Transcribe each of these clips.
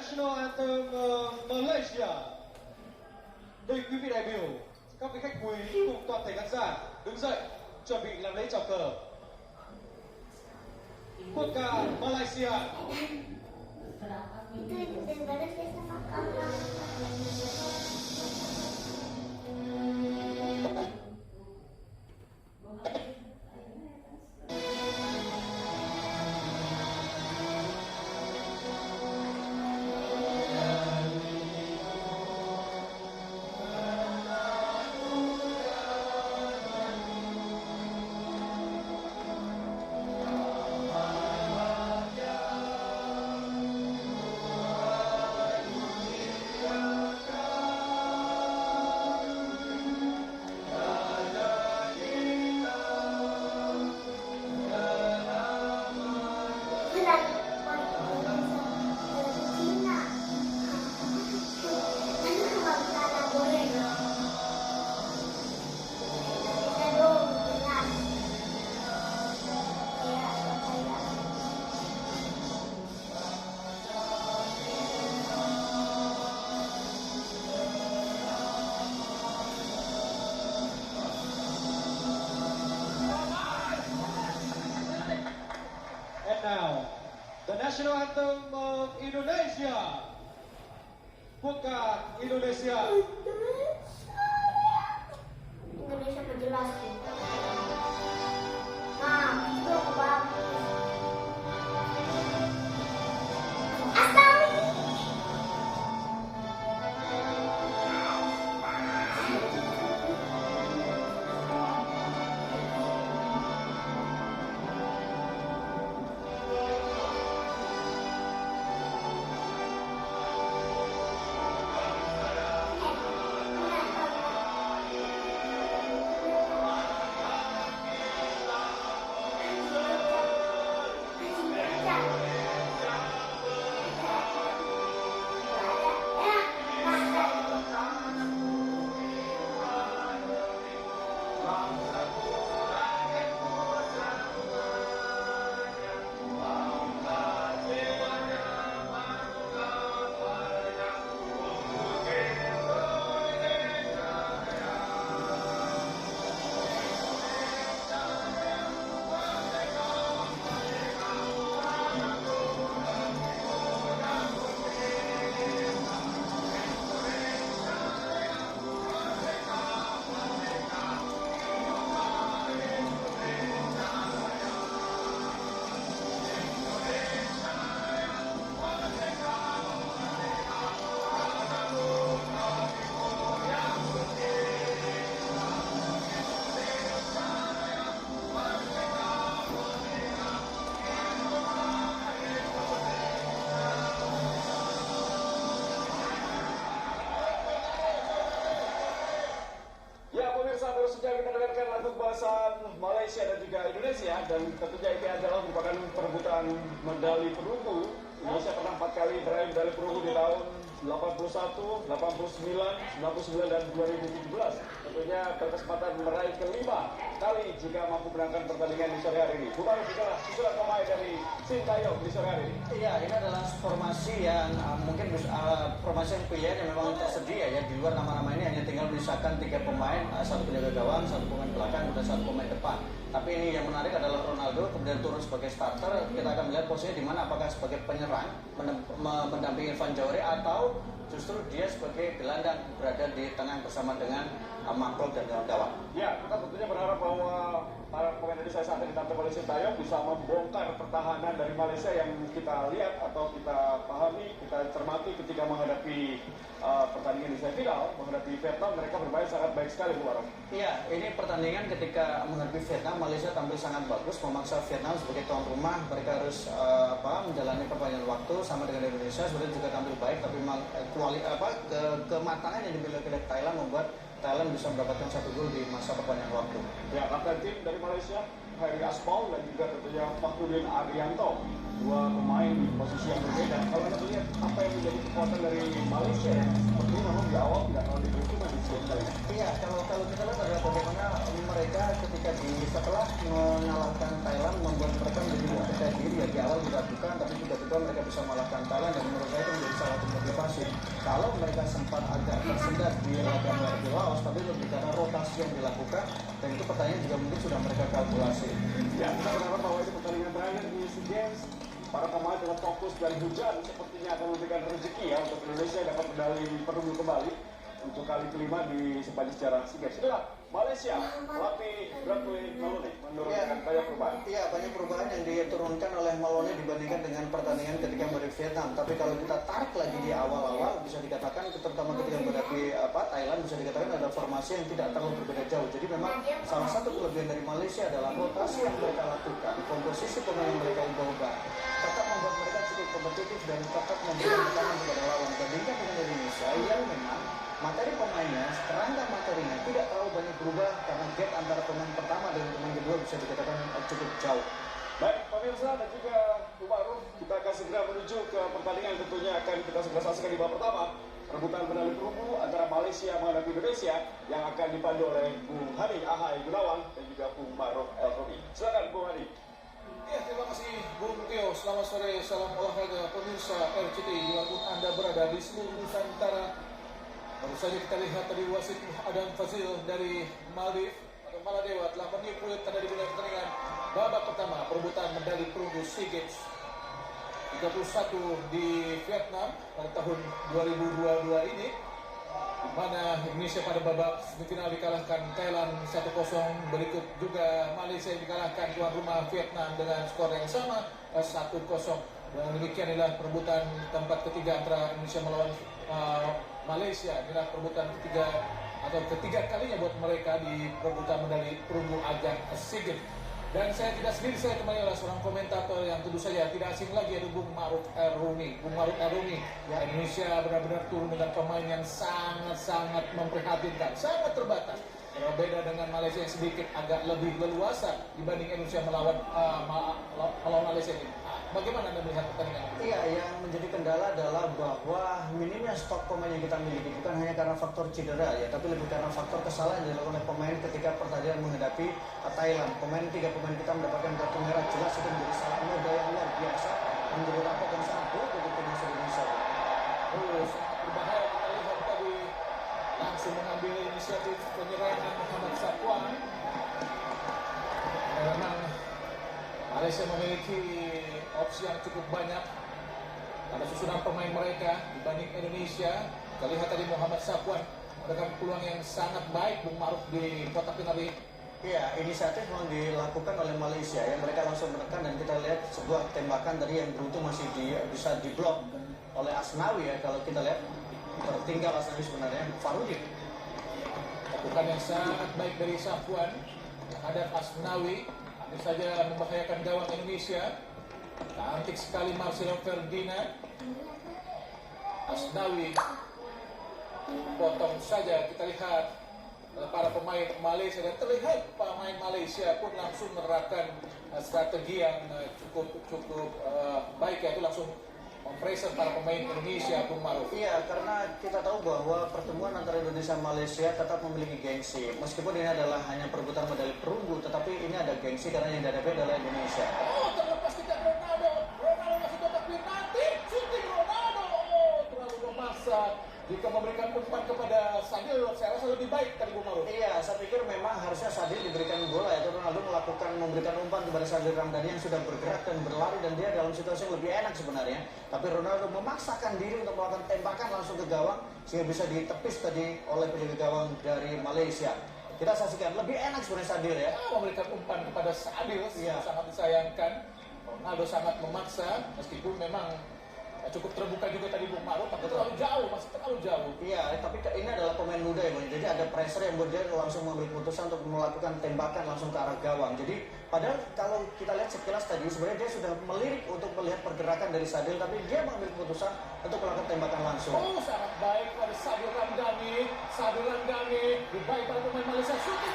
National Anthem Malaysia. Đây quý vị đại biểu, các vị khách quý cùng toàn thể khán giả đứng dậy chuẩn bị làm lễ chào cờ. Quốc ca Malaysia. Now, the national anthem of Indonesia. Quốc ca Indonesia. Indonesia menjelas. Nah, itu aku bagus. Astaga. Malaysia dan juga Indonesia, dan tentunya ini adalah merupakan perebutan medali perunggu. Indonesia pernah 4 kali meraih medali perunggu di tahun 81, 89, 99 dan 2017. Tentunya berkesempatan meraih kelima kali jika mampu menangkan pertandingan di sore hari ini. Bukan juga susulan pemain dari Sintayong di sore hari ini. Iya, ini adalah formasi yang mungkin formasi yang pilihan yang memang tersedia ya. Di luar nama-nama ini hanya tinggal menyisakan 3 pemain, satu penjaga gawang, satu pemain belakang, dan satu pemain depan. Tapi ini yang menarik adalah Ronaldo kemudian turun sebagai starter. Kita akan melihat posisinya di mana, apakah sebagai penyerang mendampingi Van Jauri atau justru dia sebagai gelandang berada di tengah bersama dengan Maklok dan kawan-kawan. Ya, kita tentunya berharap bahwa para pemain Indonesia saat ini ditampilkan oleh Sintayong bisa membongkar pertahanan dari Malaysia yang kita lihat atau kita pahami, kita cermati ketika menghadapi pertandingan di semifinal, menghadapi Vietnam, mereka bermain sangat baik sekali, Bu Arong. Iya, ini pertandingan ketika menghadapi Vietnam, Malaysia tampil sangat bagus, memaksa Vietnam sebagai tuan rumah. Mereka harus menjalani perpanjangan waktu sama dengan Indonesia, sebenarnya juga tampil baik, tapi kematangan yang dimiliki oleh Thailand membuat Thailand bisa mendapatkan 1 gol di masa perpanjangan waktu. Ya, kapten tim dari Malaysia, Harry Aspal, dan juga tentunya Fakhrudin Arianto, 2 pemain di posisi yang berbeda. Kalau kita lihat apa yang menjadi kekuatan dari Malaysia, sepertinya memang di awal tidak terlalu diperhitungkan di sisi kali. Iya, kalau kita lihat adalah bagaimana mereka ketika setelah mengalahkan Thailand membuat mereka menjadi percaya diri ya. Di awal diragukan, tapi tiba-tiba mereka bisa mengalahkan Thailand, dan menurut saya itu menjadi salah satu mereka sempat agak tersendat di laga melawan Laos, tapi lebih karena rotasi yang dilakukan, dan itu pertandingan juga mungkin sudah mereka kalkulasi. Ya, kita berharap bahwa itu pertandingan terakhir di SEA Games. Para pemain tetap fokus dan hujan sepertinya akan memberikan rezeki ya untuk Indonesia dapat medali perunggu kembali untuk kali kelima di sepanjang sejarah SEA Games. Itulah Malaysia, pelatih Bradley Malone menurunkan banyak perubahan. Iya, banyak perubahan yang diturunkan oleh Malone dibandingkan dengan pertandingan ketika menghadapi Vietnam. Tapi kalau kita tarik lagi di awal-awal, bisa dikatakan terutama ketika menghadapi Thailand, bisa dikatakan ada formasi yang tidak terlalu berbeda jauh. Jadi memang salah satu kelebihan dari Malaysia adalah rotasi yang mereka lakukan, komposisi pemain yang mereka ubah-ubah, tetap membuat mereka cukup kompetitif dan tetap memberikan tekanan kepada lawan. Bandingkan dengan Indonesia yang memang materi pemainnya, kerangka materinya tidak terlalu banyak berubah karena gap antara pemain pertama dan pemain kedua bisa dikatakan cukup jauh. Baik, pemirsa dan juga Bu Ma'ruf, kita akan segera menuju ke pertandingan yang tentunya akan kita segera saksikan di babak pertama. Rebutan medali perunggu antara Malaysia menghadapi Indonesia yang akan dipandu oleh Bung Hani Ahai Gunawan dan juga Bung Ma'ruf El-Romi. Silakan Bung Hani. Ya, terima kasih Bung Tio. Selamat sore, salam olahraga pemirsa RCTI dimanapun Anda berada di seluruh Nusantara. Baru saja kita lihat tadi wasit Adam Fazil dari Maldives atau Maladewa telah meniupkan tanda dimulai pertandingan babak pertama perebutan medali perunggu SEA Games 31 di Vietnam pada tahun 2022 ini, di mana Indonesia pada babak semifinal dikalahkan Thailand 1-0. Berikut juga Malaysia yang dikalahkan tuan rumah Vietnam dengan skor yang sama 1-0. Dan demikian adalah perebutan tempat ketiga antara Indonesia melawan Malaysia. Inilah perebutan ketiga atau ketiga kalinya buat mereka di perebutan medali perunggu ajang SEA Games. Dan saya tidak sendiri, saya temani oleh seorang komentator yang tentu saja tidak asing lagi, yaitu Bung Ma'ruf El-Romi. Bung Ma'ruf El-Romi, ya, Indonesia benar-benar turun dengan pemain yang sangat-sangat memprihatinkan, sangat terbatas. Berbeda dengan Malaysia yang sedikit agak lebih leluasa dibanding Indonesia melawan Malaysia ini. Bagaimana Anda melihat pertandingan ini? Iya, yang menjadi kendala adalah bahwa minimnya stok pemain yang kita miliki bukan hanya karena faktor cedera ya, tapi lebih karena faktor kesalahan yang dilakukan oleh pemain ketika pertandingan menghadapi Thailand. Tiga pemain kita mendapatkan kartu merah jelas, itu menjadi salah modal yang luar biasa, menjadi rapor yang sangat buruk untuk timnas Indonesia. Sangat berbahaya. Kita lihat tadi langsung mengambil inisiatif penyerangan Muhammad Sapuan. Memang Malaysia memiliki opsi yang cukup banyak pada susunan pemain mereka dibanding Indonesia. Kita lihat tadi Muhammad Sapuan dengan peluang yang sangat baik Bung Ma'ruf di kotak penalti. Iya, inisiatif memang dilakukan oleh Malaysia yang mereka langsung menekan, dan kita lihat sebuah tembakan tadi yang beruntung masih bisa diblok oleh Asnawi ya. Kalau kita lihat tertinggal Asnawi sebenarnya Farudin. Lakukan yang sangat baik dari Sapuan terhadap Asnawi, hampir saja membahayakan gawang Indonesia. Cantik sekali Marcelo Ferdinand. Asnawi potong saja. Kita lihat para pemain Malaysia, dan terlihat pemain Malaysia pun langsung menerapkan strategi yang cukup baik, yaitu langsung mempressure para pemain Indonesia. Bung Ma'ruf. Iya, karena kita tahu bahwa pertemuan antara Indonesia dan Malaysia tetap memiliki gengsi. Meskipun ini adalah hanya perebutan medali perunggu, tetapi ini ada gengsi karena yang dihadapi adalah Indonesia. Oh, terlepas tidak Ronaldo masih kotak penalti, shooting Ronaldo. Oh, terlalu memaksa. Jika memberikan umpan kepada Sadil, saya rasa lebih baik tadi Bung Ma'ruf. Iya, saya pikir memang harusnya Sadil diberikan bola, yaitu Ronaldo memberikan umpan kepada Sadil Ramdhani yang sudah bergerak dan berlari, dan dia dalam situasi yang lebih enak sebenarnya. Tapi Ronaldo memaksakan diri untuk melakukan tembakan langsung ke gawang sehingga bisa ditepis tadi oleh penjaga gawang dari Malaysia. Kita saksikan, lebih enak sebenarnya Sadil ya. Memberikan umpan kepada Sadil, Iya. sangat disayangkan. Ronaldo sangat memaksa, meskipun memang cukup terbuka juga tadi Bung Ma'ruf, tapi terlalu jauh, masih terlalu jauh. Iya, tapi ini adalah pemain muda ya, Bang. Jadi ada pressure yang buat dia langsung mengambil keputusan untuk melakukan tembakan langsung ke arah gawang. Jadi padahal kalau kita lihat sekilas tadi sebenarnya dia sudah melirik untuk melihat pergerakan dari Sadil, tapi dia mengambil keputusan untuk melakukan tembakan langsung. Oh, sangat baik pada Sadil Ramdhani. Sadil Ramdhani, baik pada pemain Malaysia. Shooting.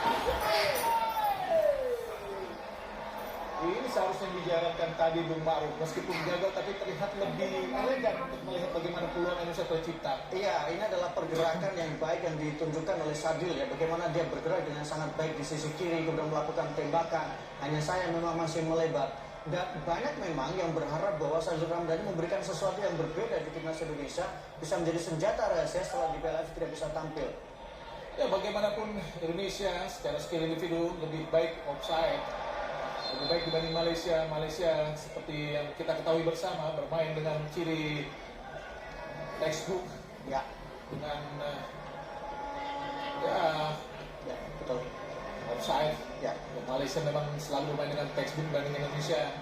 Ini seharusnya dijalankan tadi Bung Ma'ruf. Meskipun gagal, tapi terlihat lebih elegan untuk melihat bagaimana peluang Indonesia tercipta. Iya, ini adalah pergerakan yang baik yang ditunjukkan oleh Sadil ya. Bagaimana dia bergerak dengan sangat baik di sisi kiri, kemudian melakukan tembakan. Hanya saya memang masih melebar. Dan banyak memang yang berharap bahwa Syazul Ramdhani memberikan sesuatu yang berbeda di timnas Indonesia, bisa menjadi senjata rahasia setelah di PLF tidak bisa tampil. Ya bagaimanapun Indonesia secara skill individu lebih baik offside, lebih baik dibanding Malaysia. Malaysia seperti yang kita ketahui bersama bermain dengan ciri textbook, Ya, dengan ya betul. offside. Ya, Malaysia memang selalu bermain dengan textbook dibanding Indonesia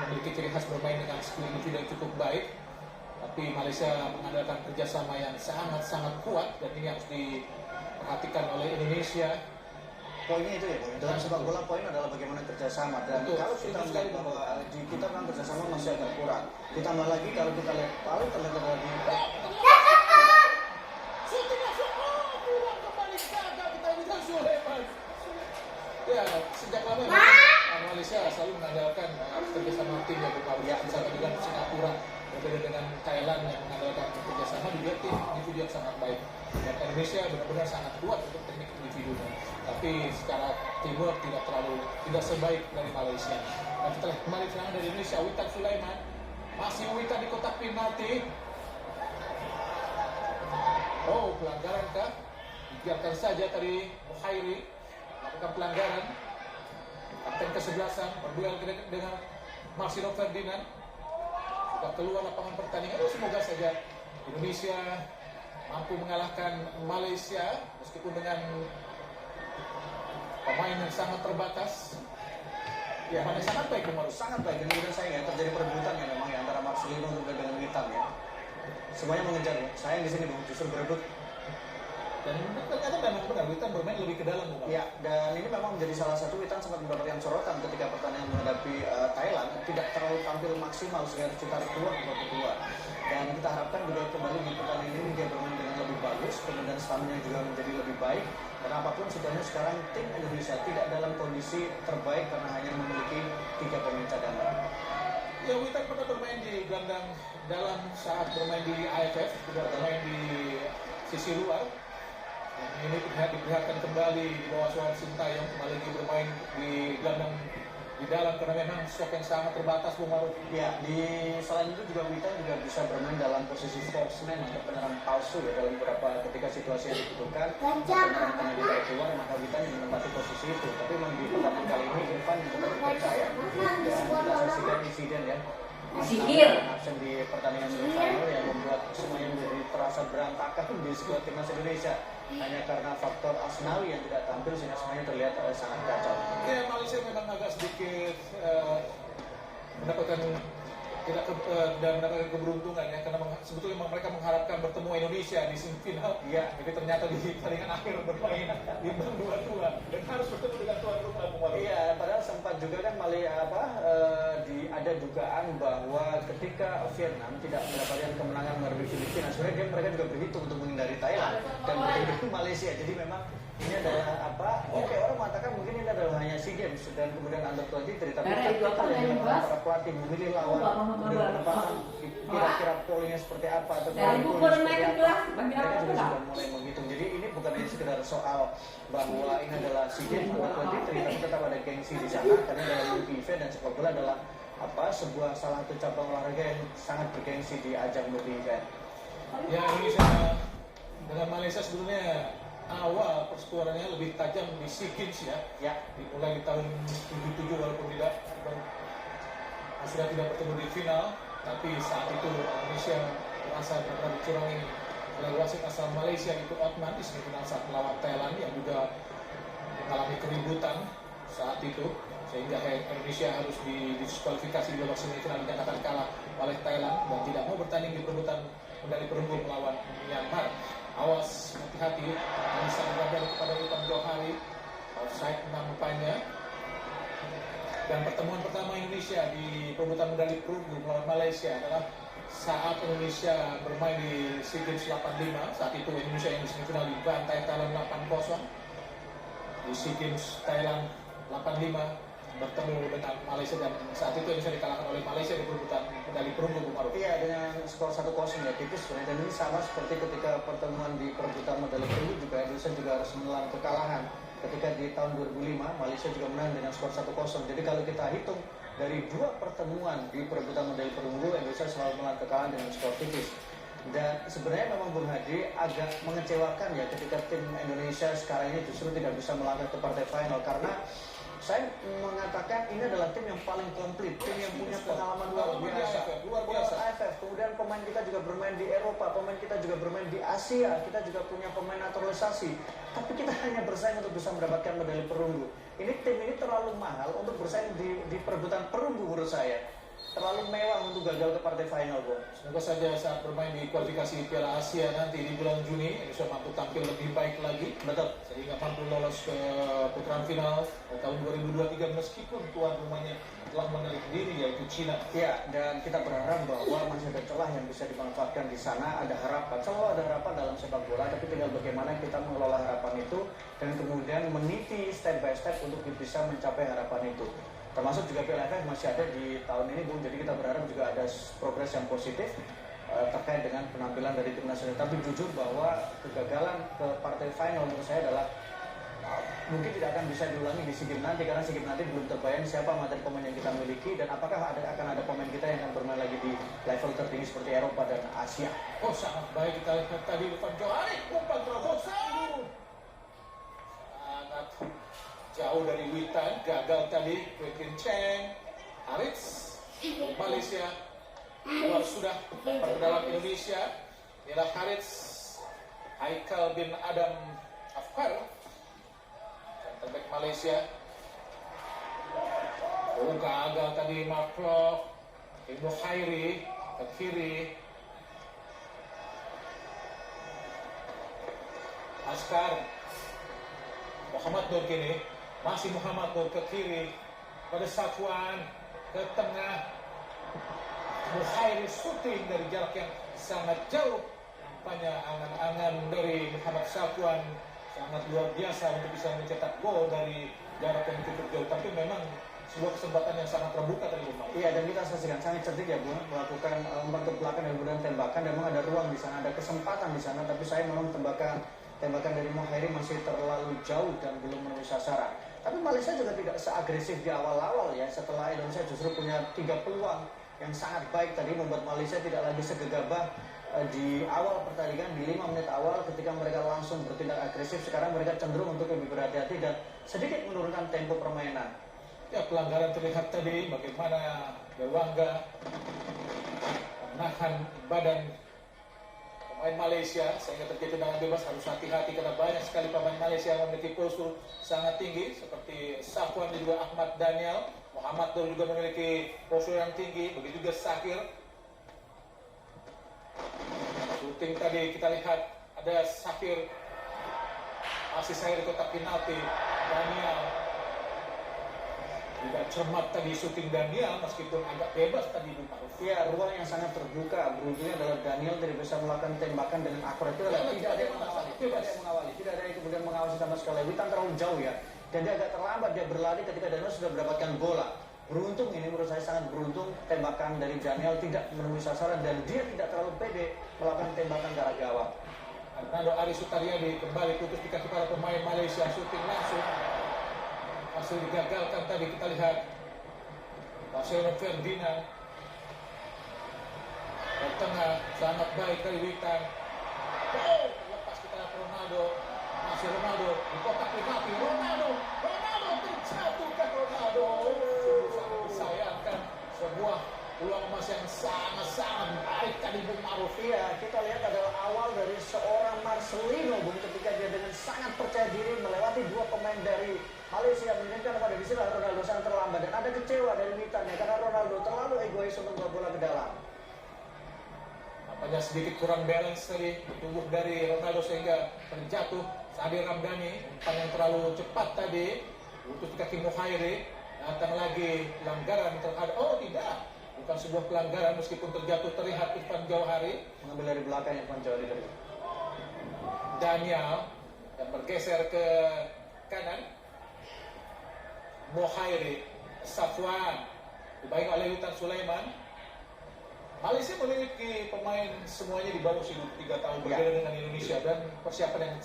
memiliki ciri khas bermain dengan skill individu yang cukup baik. Tapi Malaysia mengandalkan kerjasama yang sangat-sangat kuat dan ini harus diperhatikan oleh Indonesia. poinnya itu ya, dalam sepak bola poin adalah bagaimana kerjasama. Dan Betul, kalau kita setuju melihat sekali, bahwa di kita memang kerjasama masih agak kurang. Ditambah lagi kalau kita lihat paling terlihat di Ya, sejak lama Malaysia selalu mengandalkan kerjasama tim yang berbaur. Ya, Sama dengan Singapura, berbeda dengan Thailand yang mengandalkan kerjasama juga tim individu yang sangat baik. Dan Indonesia benar-benar sangat kuat untuk teknik individunya. Tapi secara teamwork tidak sebaik dari Malaysia. Dan kita lihat kembali serangan dari Indonesia, Witan Sulaiman masih Witan di kotak penalti. Oh, pelanggaran kah? Biarkan saja tadi Muhairi melakukan pelanggaran. Kapten ke-11 berduel dengan Marcelo Ferdinand. Sudah keluar lapangan pertandingan. Semoga saja Indonesia mampu mengalahkan Malaysia meskipun dengan pemain yang sangat terbatas. ya, Pemain yang sangat baik Bung sangat baik. Dan kemudian saya ya, terjadi perebutan ya memang ya antara Marcelino dengan Witan ya. Semuanya mengejar ya. Saya di sini Bung, justru berebut. Dan ternyata memang benar Witan bermain lebih ke dalam Bung. Ya, dan ini memang menjadi salah satu Witan sempat mendapatkan sorotan ketika pertandingan menghadapi Thailand, tidak terlalu tampil maksimal sehingga ditarik keluar di babak kedua. Dan kita harapkan juga kembali di pertandingan ini dia bermain dengan lebih bagus, kemudian stamina juga menjadi lebih baik. Karena apapun situasinya sekarang tim Indonesia tidak dalam kondisi terbaik karena hanya memiliki 3 pemain cadangan. Ya, Witan pernah bermain di gelandang dalam saat bermain di AFF, juga bermain di sisi luar. Dan ini diperlihatkan kembali di bawah Suhan Sintayong kembali lagi bermain di gelandang di dalam karena memang stok yang sangat terbatas Bung Maruf. Ya, selain itu juga Witan juga bisa bermain dalam posisi spokesman atau penyerang palsu ya dalam beberapa ketika situasi yang dibutuhkan. Penyerang tengah ditarik keluar maka Witan yang menempati posisi itu. Tapi memang di pertandingan kali ini Irfan juga percaya dan kita saksikan insiden ya. Sihir. Absen di pertandingan semifinal yang membuat semuanya menjadi terasa berantakan di skuad timnas Indonesia hanya karena faktor Asnawi yang tidak tampil sehingga semuanya terlihat sangat kacau. Ya, Malaysia memang agak sedikit mendapatkan mendapatkan keberuntungan ya karena sebetulnya mereka mengharapkan bertemu Indonesia di semifinal. Iya. Jadi ternyata di pertandingan akhir bermain imbang 2-2 dan harus bertemu dengan tuan rumah Bung Maruf. Iya, padahal sempat juga kan ada dugaan bahwa ketika Vietnam tidak mendapatkan kemenangan menghadapi Filipina, sebenarnya mereka juga berhitung untuk menghindari Thailand dan berhitung Malaysia. Jadi memang ini adalah Oke, orang mengatakan mungkin ini adalah hanya SEA Games dan kemudian Under 23, tapi taktikal yang dilakukan para pelatih memilih lawan, kemudian menempatkan kira-kira pollingnya seperti apa atau poin seperti apa. Mereka juga sudah mulai menghitung. Jadi ini bukan hanya sekedar soal bahwa ini adalah SEA Games Under 23, tapi tetap ada gengsi di sana karena dalam multi event dan sepak bola adalah sebuah salah satu cabang olahraga yang sangat bergengsi di ajang multi event. Ya, Indonesia dengan Malaysia sebetulnya awal persetujuannya lebih tajam di SEA Games ya. Ya, Dimulai di tahun 77 walaupun sudah tidak bertemu di final, tapi saat itu Indonesia merasa pernah dicurangi oleh wasit asal Malaysia itu Othman di semifinal saat melawan Thailand yang juga mengalami keributan saat itu sehingga Indonesia harus didiskualifikasi di babak semifinal dinyatakan kalah oleh Thailand dan tidak mau bertanding di perebutan medali perunggu melawan Myanmar. Awas, hati-hati, bisa berada kepada Irfan Johari, offside nampaknya. Dan pertemuan pertama Indonesia di perebutan medali perunggu melawan Malaysia adalah saat Indonesia bermain di SEA Games 85. Saat itu Indonesia yang di semifinal dibantai Thailand 8-0. Di SEA Games Thailand 85 bertemu dengan Malaysia dan saat itu Indonesia dikalahkan oleh Malaysia di perebutan medali perunggu Bung Maruf. Iya, dengan skor 1-0 ya tipis sebenarnya. Dan ini sama seperti ketika pertemuan di perebutan medali perunggu juga Indonesia juga harus menelan kekalahan. Ketika di tahun 2005 Malaysia juga menang dengan skor 1-0. Jadi kalau kita hitung dari 2 pertemuan di perebutan medali perunggu, Indonesia selalu menelan kekalahan dengan skor tipis. Dan sebenarnya memang Bung Hadi agak mengecewakan ya ketika tim Indonesia sekarang ini justru tidak bisa melangkah ke partai final, karena saya mengatakan ini adalah tim yang paling komplit, tim yang punya pengalaman luar biasa. Luar biasa. AFF, kemudian pemain kita juga bermain di Eropa, pemain kita juga bermain di Asia, kita juga punya pemain naturalisasi. Tapi kita hanya bersaing untuk bisa mendapatkan medali perunggu. Tim ini terlalu mahal untuk bersaing di perebutan perunggu menurut saya. Terlalu mewah untuk gagal ke partai final, Bung. Semoga saja saat bermain di kualifikasi Piala Asia nanti di bulan Juni, Indonesia mampu tampil lebih baik lagi. Betul. Sehingga mampu lolos ke putaran final tahun 2023 meskipun tuan rumahnya telah menarik diri yaitu Cina. Ya, dan kita berharap bahwa masih ada celah yang bisa dimanfaatkan di sana. Ada harapan, selalu ada harapan dalam sepak bola, tapi tinggal bagaimana kita mengelola harapan itu dan kemudian meniti step by step untuk bisa mencapai harapan itu. Termasuk juga Piala AFF masih ada di tahun ini, Bung. Jadi kita berharap juga ada progres yang positif terkait dengan penampilan dari tim nasional. Tapi jujur bahwa kegagalan ke partai final menurut saya adalah mungkin tidak akan bisa diulangi di SEA Games nanti, karena SEA Games nanti belum terbayang siapa materi pemain yang kita miliki dan apakah akan ada pemain kita yang akan bermain lagi di level tertinggi seperti Eropa dan Asia. Oh, sangat baik kita lihat tadi Irfan Johari, umpan terobosan. Sangat jauh dari Witan, gagal tadi. Quentin Cheng, Harits, Malaysia keluar sudah ke dalam Indonesia. Inilah Harits, Haikal bin Adam Afkar, terbaik Malaysia. Oh, gagal tadi Markloff, Ibnu Khairi ke kiri. Askar, Muhammad Nur kini, masih Muhammad Nur ke kiri, pada Safwan ke tengah. Khairi syuting dari jarak yang sangat jauh. Nampaknya angan-angan dari Muhammad Safwan sangat luar biasa untuk bisa mencetak gol dari jarak yang cukup jauh. Tapi memang sebuah kesempatan yang sangat terbuka tadi, Bung. Iya, dan kita saksikan sangat cerdik ya, Bung, melakukan umpan ke belakang dan kemudian tembakan. Dan memang ada ruang di sana, ada kesempatan di sana. Tapi saya memang tembakan dari Khairi masih terlalu jauh dan belum memenuhi sasaran. Tapi Malaysia juga tidak seagresif di awal-awal ya. Setelah Indonesia justru punya 3 peluang yang sangat baik tadi, membuat Malaysia tidak lagi segegabah di awal pertandingan, di 5 menit awal ketika mereka langsung bertindak agresif. Sekarang mereka cenderung untuk lebih berhati-hati dan sedikit menurunkan tempo permainan. Ya, pelanggaran terlihat tadi, bagaimana Dewangga menahan badan pemain Malaysia sehingga terjadi tendangan bebas. Harus hati-hati karena banyak sekali pemain Malaysia yang memiliki postur sangat tinggi seperti Safwan dan juga Ahmad Daniel. Muhammad Nur juga memiliki postur yang tinggi, begitu juga Sakir. Shooting tadi kita lihat ada Sakir, masih saya di kotak penalti. Daniel tidak cermat tadi shooting Daniel meskipun agak bebas tadi di paruh. Ya, ruang yang sangat terbuka. Beruntungnya adalah Daniel tidak bisa melakukan tembakan dengan akurat. Itu adalah tidak ada yang mengawali, tidak ada yang kemudian mengawasi sama sekali. Witan terlalu jauh ya, dan dia agak terlambat dia berlari ketika Daniel sudah mendapatkan bola. Beruntung, ini menurut saya sangat beruntung, tembakan dari Daniel tidak menemui sasaran dan dia tidak terlalu pede melakukan tembakan ke arah gawang. Hernando Ari Sutariadi kembali putus dikasih para pemain Malaysia, shooting langsung hasil digagalkan tadi. Kita lihat Marcelo Ferdinand ke tengah, sangat baik dari Witan. Oh, lepas kita lihat Ronaldo, masih Ronaldo di kotak penalti. Ronaldo terjatuhkan Ronaldo. Sungguh sangat disayangkan, sebuah peluang emas yang sangat-sangat baik tadi Bung Maruf. Iya, kita lihat adalah awal dari seorang Marcelino, Bung, ketika dia dengan sangat percaya diri melewati 2 pemain dari Malaysia, menunjukkan pada di sini Ronaldo sangat terlambat dan ada kecewa dari Witan ya, karena Ronaldo terlalu egois untuk membawa bola ke dalam. Nampaknya sedikit kurang balance tadi tubuh dari Ronaldo sehingga terjatuh. Sadir Ramdhani, umpan yang terlalu cepat tadi, putus di kaki Khairi. Datang lagi pelanggaran terhadap, oh tidak, bukan sebuah pelanggaran meskipun terjatuh. Terlihat Irfan Johari Mengambil dari belakang yang Irfan Johari tadi. Daniel dan bergeser ke kanan. Khairi, Safwan dibaik oleh Witan Sulaiman. Malaysia memiliki pemain semuanya di bawah usia 23 tahun, berbeda dengan Indonesia, dan persiapan yang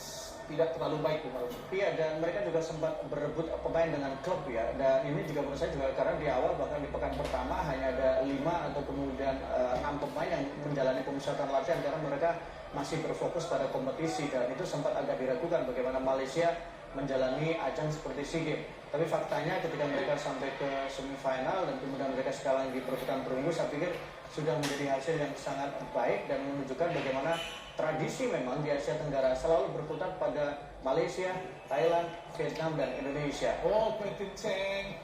tidak terlalu baik menurut saya. Iya, dan mereka juga sempat berebut pemain dengan klub ya. Dan ini juga menurut saya juga karena di awal bahkan di pekan pertama hanya ada 5 atau kemudian 6 pemain yang menjalani pemusatan latihan karena mereka masih berfokus pada kompetisi, dan itu sempat agak diragukan bagaimana Malaysia menjalani ajang seperti SEA Games. Tapi faktanya ketika mereka sampai ke semifinal dan kemudian mereka sekarang di perebutan perunggu, saya pikir sudah menjadi hasil yang sangat baik dan menunjukkan bagaimana tradisi memang di Asia Tenggara selalu berputar pada Malaysia, Thailand, Vietnam, dan Indonesia. Oh, Quentin Cheng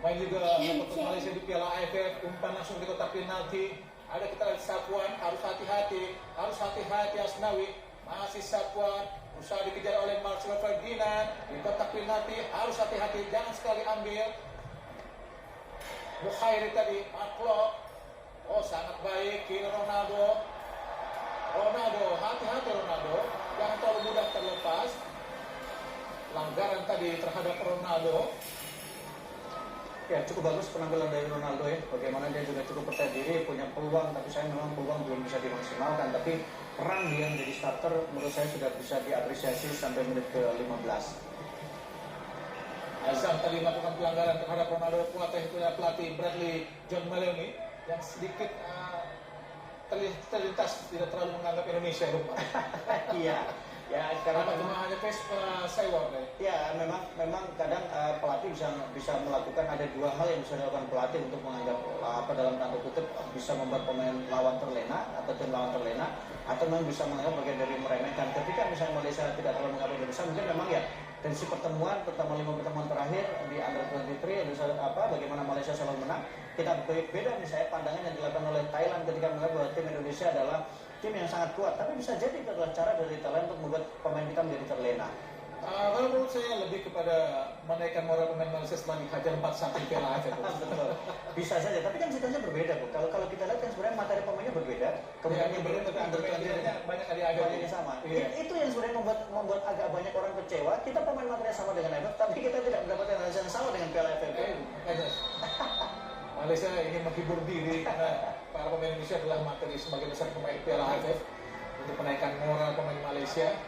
main juga untuk Malaysia di Piala AFF, umpan langsung di kotak penalti. Ada kita lihat Safwan, harus hati-hati Asnawi, masih Safwan, usaha dikejar oleh Marcelo Ferdinand di kotak penalti, harus hati-hati, jangan sekali ambil. Mukhairi tadi, Mark, oh sangat baik, kini Ronaldo, hati-hati Ronaldo, jangan terlalu mudah terlepas. Pelanggaran tadi terhadap Ronaldo. Ya, cukup bagus penampilan dari Ronaldo ya. Bagaimana dia juga cukup percaya diri, punya peluang, tapi saya memang peluang belum bisa dimaksimalkan. Tapi peran dia menjadi starter menurut saya sudah bisa diapresiasi sampai menit ke-15. Azam tadi melakukan pelanggaran terhadap Ronaldo. Itu adalah pelatih Bradley John Maloney yang sedikit terlintas tidak terlalu menganggap Indonesia lupa. Iya. Ya, karena Cuma hanya face Sayward ya memang kadang pelatih bisa melakukan, ada dua hal yang bisa dilakukan pelatih untuk menganggap dalam tanda kutip bisa membuat pemain lawan terlena atau tim lawan terlena, atau memang bisa menganggap bagian dari meremehkan. Ketika misalnya Malaysia tidak terlalu menganggap Indonesia, mungkin memang ya tensi pertemuan, terutama 5 pertemuan terakhir di Under 23, bagaimana Malaysia selalu menang. Kita beda misalnya pandangan yang dilakukan oleh Thailand ketika menganggap bahwa tim Indonesia adalah tim yang sangat kuat, tapi bisa jadi itu adalah cara dari Thailand untuk membuat pemain kita menjadi terlena. Kalau menurut saya lebih kepada menaikkan moral pemain Malaysia setelah dihajar 4-1 Piala AFF. Betul. Bisa saja, tapi kan situasinya berbeda, Bu. Kalau kita lihat kan sebenarnya materi pemainnya berbeda. Kemudian yang belum untuk Under 23 banyak adik-adik sama. Iya. Itu yang sebenarnya membuat agak banyak orang kecewa. Kita pemain materinya sama dengan AFF, tapi kita tidak mendapatkan hasil yang sama dengan Piala AFF. Malaysia ingin menghibur diri karena para pemain Indonesia adalah materi sebagai besar pemain Piala AFF untuk menaikkan moral pemain Malaysia.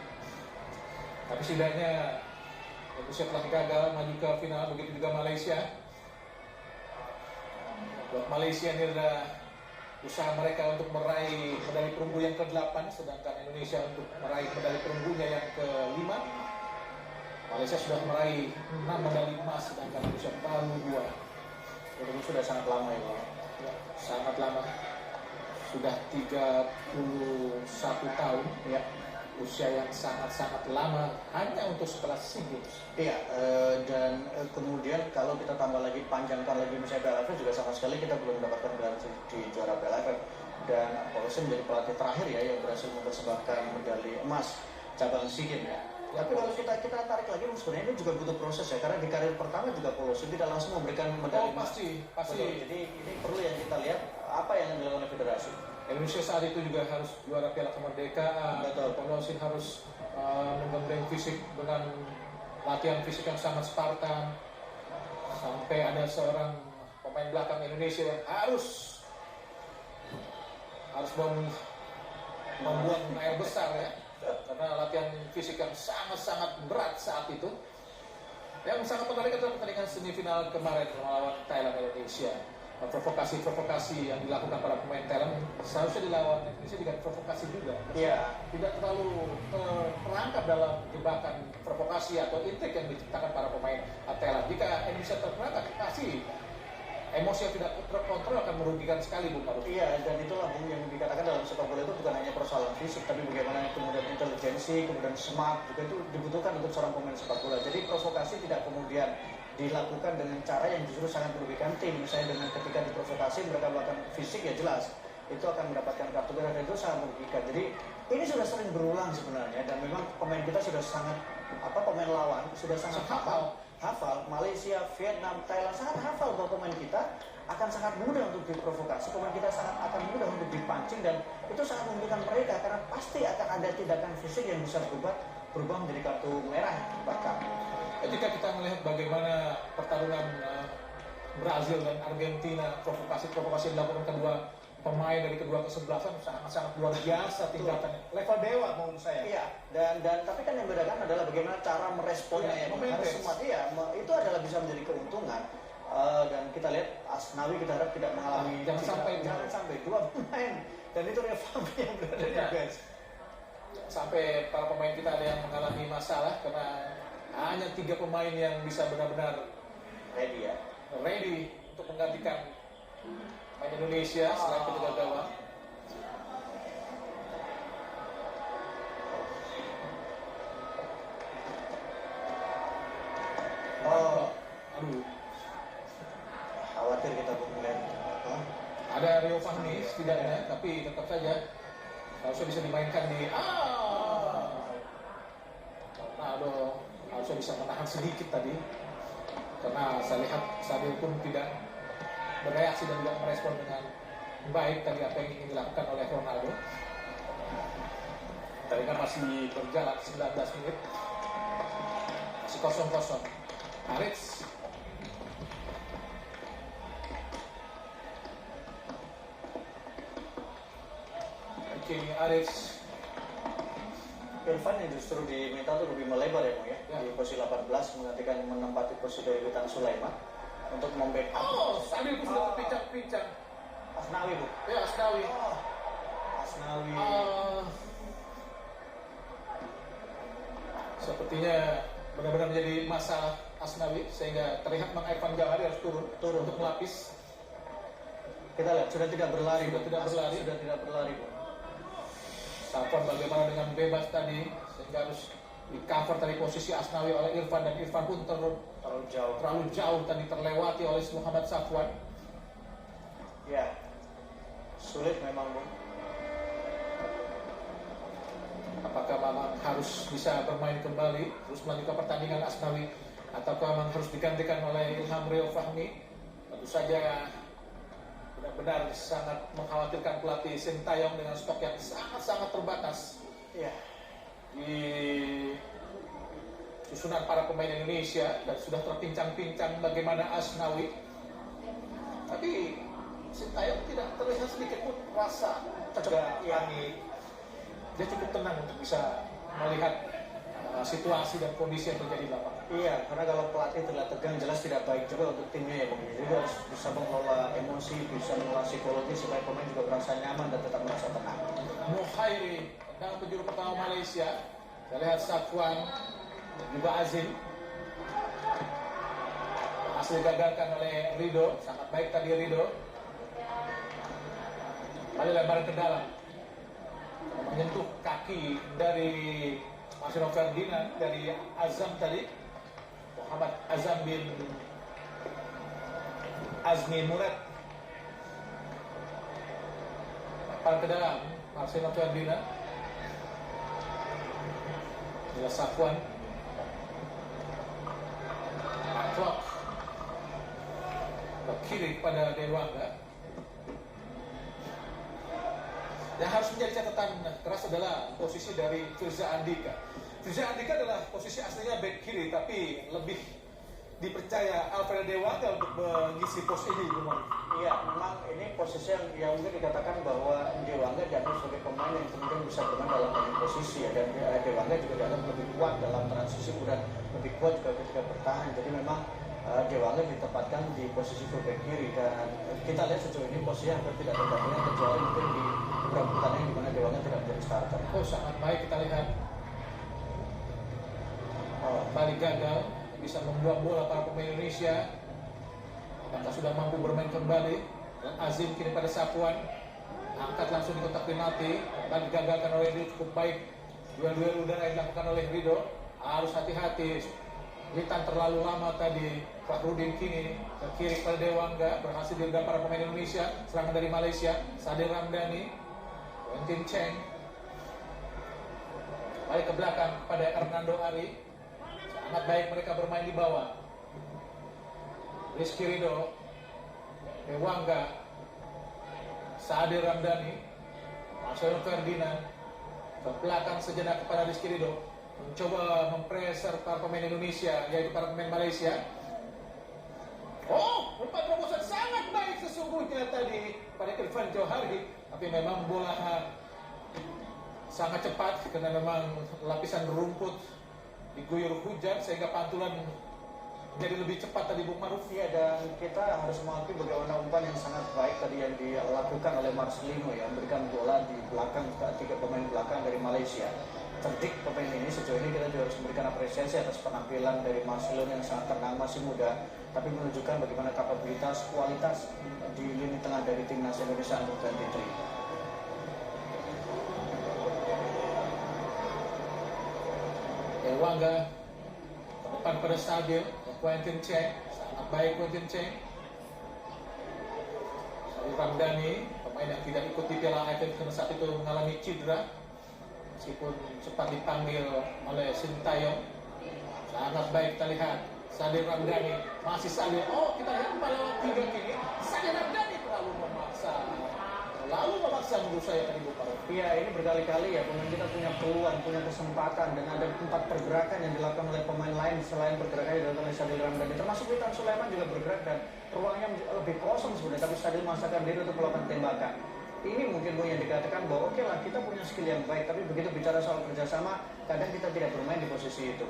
Tapi setidaknya Indonesia telah gagal maju ke final, begitu juga Malaysia. Buat Malaysia ini adalah usaha mereka untuk meraih medali perunggu yang ke-8, sedangkan Indonesia untuk meraih medali perunggunya yang ke-5. Malaysia sudah meraih 6 medali emas, sedangkan Indonesia baru 2. Itu sudah sangat lama ini. Ya, sangat lama. Sudah 31 tahun ya. Usia yang sangat-sangat lama hanya untuk setelah SEA Games. Iya, dan kemudian kalau kita tambah lagi, panjangkan lagi misalnya Piala AFF, juga sama sekali kita belum mendapatkan gelar di juara Piala AFF. Dan Paulusen menjadi pelatih terakhir ya yang berhasil mempersembahkan medali emas cabang SEA Games ya. Tapi kalau kita tarik lagi, sebenarnya ini juga butuh proses ya, karena di karir pertama juga Paulusen tidak langsung memberikan medali emas. Pasti. Betul. Jadi ini perlu yang kita lihat apa yang dilakukan oleh federasi. Indonesia saat itu juga harus juara Piala Kemerdekaan. Betul. Paulusen harus menggandeng fisik dengan latihan fisik yang sangat Spartan. Sampai ada seorang pemain belakang Indonesia yang harus membuang air besar ya, karena latihan fisik yang sangat-sangat berat saat itu. Yang sangat menarik adalah pertandingan semifinal kemarin melawan Thailand Indonesia. Provokasi yang dilakukan para pemain Thailand seharusnya dilawan Indonesia dengan provokasi juga. Iya. Tidak terlalu terperangkap dalam jebakan provokasi atau intrik yang diciptakan para pemain Thailand. Jika Indonesia terperangkap, pasti emosi yang tidak terkontrol akan merugikan sekali, Bu Pak. Iya, dan itulah Bung yang dikatakan dalam sepak bola itu bukan hanya persoalan fisik, tapi bagaimana kemudian intelijensi, kemudian smart juga itu dibutuhkan untuk seorang pemain sepak bola. Jadi provokasi tidak kemudian dilakukan dengan cara yang justru sangat merugikan tim. Misalnya dengan ketika diprovokasi mereka melakukan fisik, ya jelas itu akan mendapatkan kartu merah, dan itu sangat merugikan. Jadi ini sudah sering berulang sebenarnya, dan memang pemain kita sudah sangat pemain lawan sudah sangat hafal Malaysia, Vietnam, Thailand sangat hafal bahwa pemain kita akan sangat mudah untuk diprovokasi, pemain kita akan mudah untuk dipancing, dan itu sangat membutuhkan mereka karena pasti akan ada tindakan fisik yang bisa berubah menjadi kartu merah bahkan. Ketika kita melihat bagaimana pertarungan Brazil dan Argentina, provokasi yang dilakukan kedua pemain dari kedua kesebelasan sangat-sangat luar biasa tingkatannya. Level dewa menurut saya. Iya, dan tapi kan yang bedakan adalah bagaimana cara meresponnya Iya, ya. memaintain. Harus semua itu adalah bisa menjadi keuntungan. Dan kita lihat Asnawi kita harap tidak mengalami Jangan sampai dua pemain dan itu Rio Fahmi yang berada di Iya. bench. Sampai para pemain kita ada yang mengalami masalah karena hanya 3 pemain yang bisa benar-benar Ready ya. ready untuk menggantikan pemain Indonesia selain penjaga gawang. Oh, Aduh, khawatir kita melihat ada Rio Fahmi setidaknya, tapi tetap saja harusnya bisa dimainkan di Ronaldo harusnya bisa menahan sedikit tadi karena saya lihat Sadio pun tidak bereaksi dan tidak merespon dengan baik tadi apa yang ingin dilakukan oleh Ronaldo. Tadi kan masih berjalan 19 menit, masih 0-0. Aritz Aritz Irfan yang justru diminta untuk lebih melebar ya, Bung ya. Ya. Di posisi 18 menggantikan menempati posisi dari Witan Sulaiman untuk membackup Sadio pun sudah terpincang-pincang. Asnawi, Bu. Ya, Asnawi. Asnawi. Sepertinya benar-benar menjadi masalah Asnawi sehingga terlihat Bang Irfan Jawahari harus turun untuk melapis. Kita lihat sudah tidak berlari, Sudah Bu. tidak berlari. Sudah tidak berlari, Bu. Safwan bagaimana dengan bebas tadi sehingga harus di cover tadi posisi Asnawi oleh Irfan dan Irfan pun terlalu jauh tadi terlewati oleh Muhammad Safwan. Ya. Sulit memang, Bu. Apakah memang harus bisa bermain kembali terus melanjutkan pertandingan Asnawi ataukah memang harus digantikan oleh Ilham Rio Fahmi? Tentu saja benar-benar sangat mengkhawatirkan pelatih Sintayong dengan stok yang sangat-sangat terbatas Ya. di susunan para pemain Indonesia dan sudah terpincang-pincang bagaimana Asnawi. Tapi Sintayong tidak terlihat sedikit pun rasa tegang. Dia cukup tenang untuk bisa melihat situasi dan kondisi yang terjadi di lapangan. Iya, karena kalau pelatih terlihat tegang jelas tidak baik juga untuk timnya ya, Bung. Jadi harus bisa mengelola emosi, bisa mengelola psikologi supaya pemain juga merasa nyaman dan tetap merasa tenang. Muhairi, tendangan penjuru pertama Malaysia. Kita lihat Safwan dan juga Azim. Hasil digagalkan oleh Rido, sangat baik tadi Rido. Kembali lebaran ke dalam. Menyentuh kaki dari Marcelo Ferdinand dari Azam tadi. Muhammad Azam bin Azmi Murad. Lebar ke dalam Marcelo Ferdinand. Jelas Safwan. Clock ke kiri kepada Dewangga. Yang harus menjadi catatan keras adalah posisi dari Firza Andika. Firza Andika adalah posisi aslinya back kiri, tapi lebih dipercaya Alfredo Dewangga untuk mengisi pos ini, Bung. Iya, memang ini posisi yang mungkin dikatakan bahwa Dewangga dianggap sebagai pemain yang kemudian bisa bermain dalam banyak posisi ya, dan Dewangga juga dianggap lebih kuat dalam transisi dan lebih kuat juga ketika bertahan. Jadi memang Dewangga ditempatkan di posisi fullback kiri dan kita lihat sejauh ini posisinya hampir tidak tergantikan kecuali mungkin di beberapa pertandingan di mana Dewangga tidak menjadi starter. Oh, sangat baik kita lihat. Balik gagal, bisa membuang bola para pemain Indonesia. Apakah sudah mampu bermain kembali? Dan Azim kini pada Safwan. Angkat langsung di kotak penalti. Dan digagalkan oleh Rido cukup baik. Duel-duel udara yang dilakukan oleh Rido. Harus hati-hati. Witan terlalu lama tadi. Fakhrudin kini ke kiri pada Dewangga. Berhasil diredam para pemain Indonesia. Serangan dari Malaysia. Sadir Ramdhani. Quentin Cheng. Balik ke belakang pada Hernando Ari. Sangat baik mereka bermain di bawah. Rizky Ridho, Dewangga, Sadir Ramdhani, Marcelo Ferdinand ke belakang sejenak kepada Rizky Ridho, mencoba mempreser para pemain Indonesia, yaitu para pemain Malaysia. Oh, umpan terobosan sangat baik sesungguhnya tadi pada Irfan Johari, tapi memang bola sangat cepat karena memang lapisan rumput diguyur hujan sehingga pantulan jadi lebih cepat tadi Bung Maruf. Iya, dan kita harus mengakui bagaimana umpan yang sangat baik tadi yang dilakukan oleh Marcelino ya, memberikan bola di belakang ke 3 pemain belakang dari Malaysia. Cerdik pemain ini, sejauh ini kita juga harus memberikan apresiasi atas penampilan dari Marcelino yang sangat tenang, masih muda, tapi menunjukkan bagaimana kapabilitas, kualitas di lini tengah dari timnas Indonesia Under-23. Ewangga depan pada Sadil, Quentin Cheng, sangat baik Quentin Cheng. Sadil Ramdhani, pemain yang tidak ikut di Piala AFF karena saat itu mengalami cedera, meskipun sempat dipanggil oleh Sintayong. Sangat baik kita lihat Sadil Ramdhani, masih Sadil. Oh, kita lihat pada 3 kini Sadil Ramdhani terlalu memaksa menurut saya tadi Bu Parok. Iya, ini berkali-kali ya pemain kita punya peluang, punya kesempatan, dan ada 4 pergerakan yang dilakukan oleh pemain lain selain pergerakan yang dilakukan oleh Sadil Ramdhani. Termasuk Witan Sulaiman juga bergerak dan ruangnya lebih kosong sebenarnya, tapi Sadil memaksakan diri untuk melakukan tembakan. Ini mungkin yang dikatakan bahwa oke lah kita punya skill yang baik, tapi begitu bicara soal kerjasama, kadang kita tidak bermain di posisi itu.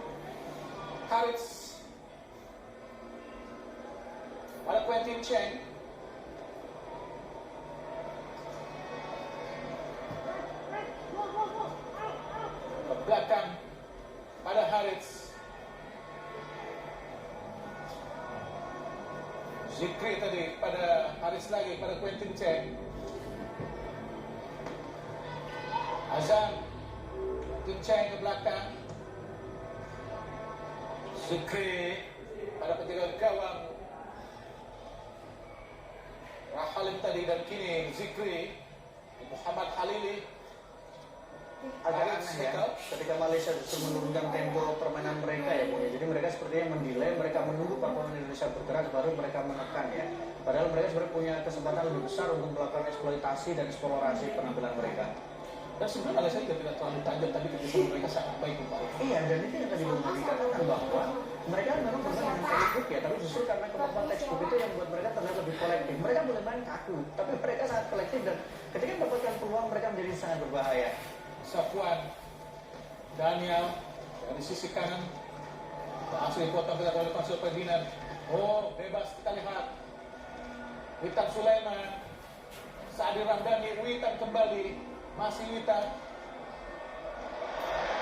Harris pada Quentin Cheng, ke belakang pada Harris. Zikri tadi pada Harris lagi pada Quentin Cheng. Azam, Quentin Cheng ke belakang. Zikri pada penjaga gawang Rahalim tadi, dan kini Zikri Muhammad Halili. Agak aneh ya, ketika Malaysia justru menurunkan tempo permainan mereka ya, Bung. Jadi mereka sepertinya mendelay, mereka menunggu performa Indonesia bergerak baru mereka menekan ya. Padahal mereka sebenarnya punya kesempatan lebih besar untuk melakukan eksploitasi dan eksplorasi penampilan mereka. Dan sebenarnya Malaysia juga tidak terlalu tajam, tapi kebiasaan mereka sangat baik Pak. Iya, dan itu yang tadi Bung dikatakan bahwa mereka memang bermain dengan textbook ya, tapi justru karena kemampuan textbook itu yang membuat mereka terlihat lebih kolektif. Mereka boleh main kaku, tapi mereka sangat kolektif, dan ketika mendapatkan peluang mereka menjadi sangat berbahaya. Safwan Daniel dari sisi kanan berhasil dipotong kita oleh Konsul Ferdinand. Oh, bebas kita lihat Witan Sulaiman, Sadil Ramdhani, Witan kembali, masih Witan.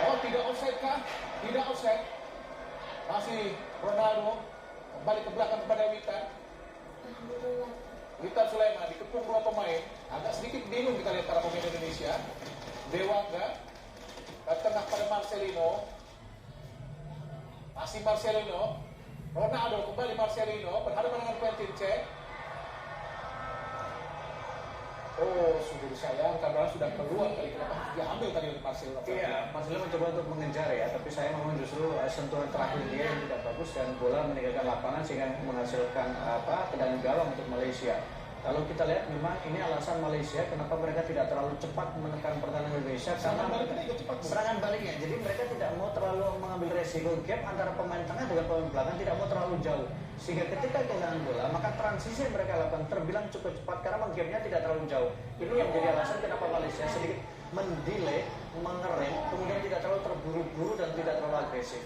Oh, tidak offside kah? Tidak offside. Masih Ronaldo kembali ke belakang kepada Witan. Witan Sulaiman dikepung 2 pemain, agak sedikit bingung kita lihat para pemain Indonesia. Dewangga ke tengah pada Marcelino, masih Marcelino. Ronaldo kembali Marcelino berhadapan dengan Quentin Cheng. Oh, sudah disayangkan karena sudah keluar tadi, kenapa diambil tadi oleh Marcelino? Iya, Marcelino mencoba untuk mengejar ya, tapi saya memang justru sentuhan terakhir dia yang tidak bagus dan bola meninggalkan lapangan sehingga menghasilkan tendangan gawang untuk Malaysia. Kalau kita lihat memang ini alasan Malaysia kenapa mereka tidak terlalu cepat menekan pertahanan Indonesia, karena serangan baliknya. Jadi mereka tidak mau terlalu mengambil resiko gap antara pemain tengah dengan pemain belakang, tidak mau terlalu jauh. Sehingga ketika kehilangan bola, maka transisi yang mereka lakukan terbilang cukup cepat karena gapnya tidak terlalu jauh. Ini yang menjadi alasan kenapa Malaysia sedikit mendelay, mengerem, kemudian tidak terlalu terburu-buru dan tidak terlalu agresif.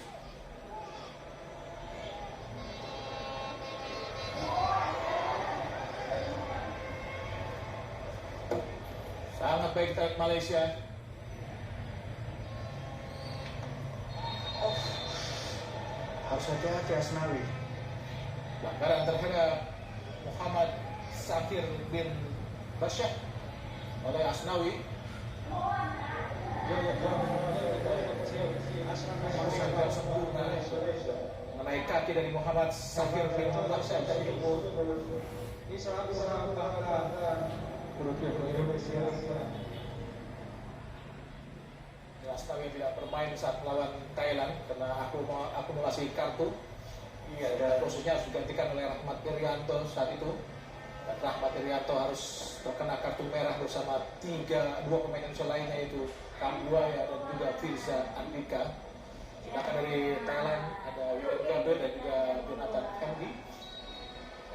Sangat baik kita lihat Malaysia. Harus hati-hati Asnawi. Pelanggaran terhadap Muhammad Sakir bin Basyah oleh Asnawi. Sangat sempurna mengenai kaki dari Muhammad Sakir bin Basyah tadi. Ini serang Indonesia. Asnawi tidak bermain saat melawan Thailand karena akumulasi kartu. Iya, Dan posisinya harus digantikan oleh Rahmat Irianto saat itu. Dan Rahmat Irianto harus terkena kartu merah bersama 2 pemain Indonesia lainnya, yaitu Kambuaya dan juga Firza Andika. Sedangkan dari Thailand ada William Gabe dan juga Jonathan Hendy.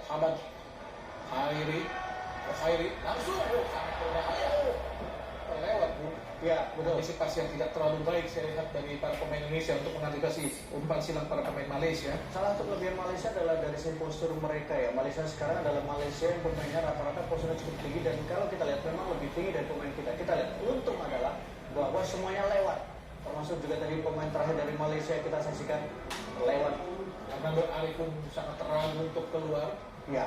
Muhammad Khairi langsung sangat berbahaya, terlewat Bu. Ya, betul. Antisipasi yang tidak terlalu baik saya lihat dari para pemain Indonesia untuk mengantisipasi umpan silang para pemain Malaysia. Salah satu kelebihan Malaysia adalah dari sisi postur mereka ya. Malaysia sekarang adalah Malaysia yang pemainnya rata-rata posturnya cukup tinggi, dan kalau kita lihat memang lebih tinggi dari pemain kita. Kita lihat untung adalah bahwa semuanya lewat. Termasuk juga tadi pemain terakhir dari Malaysia yang kita saksikan lewat. Fernando Ari pun sangat ragu untuk keluar. Ya,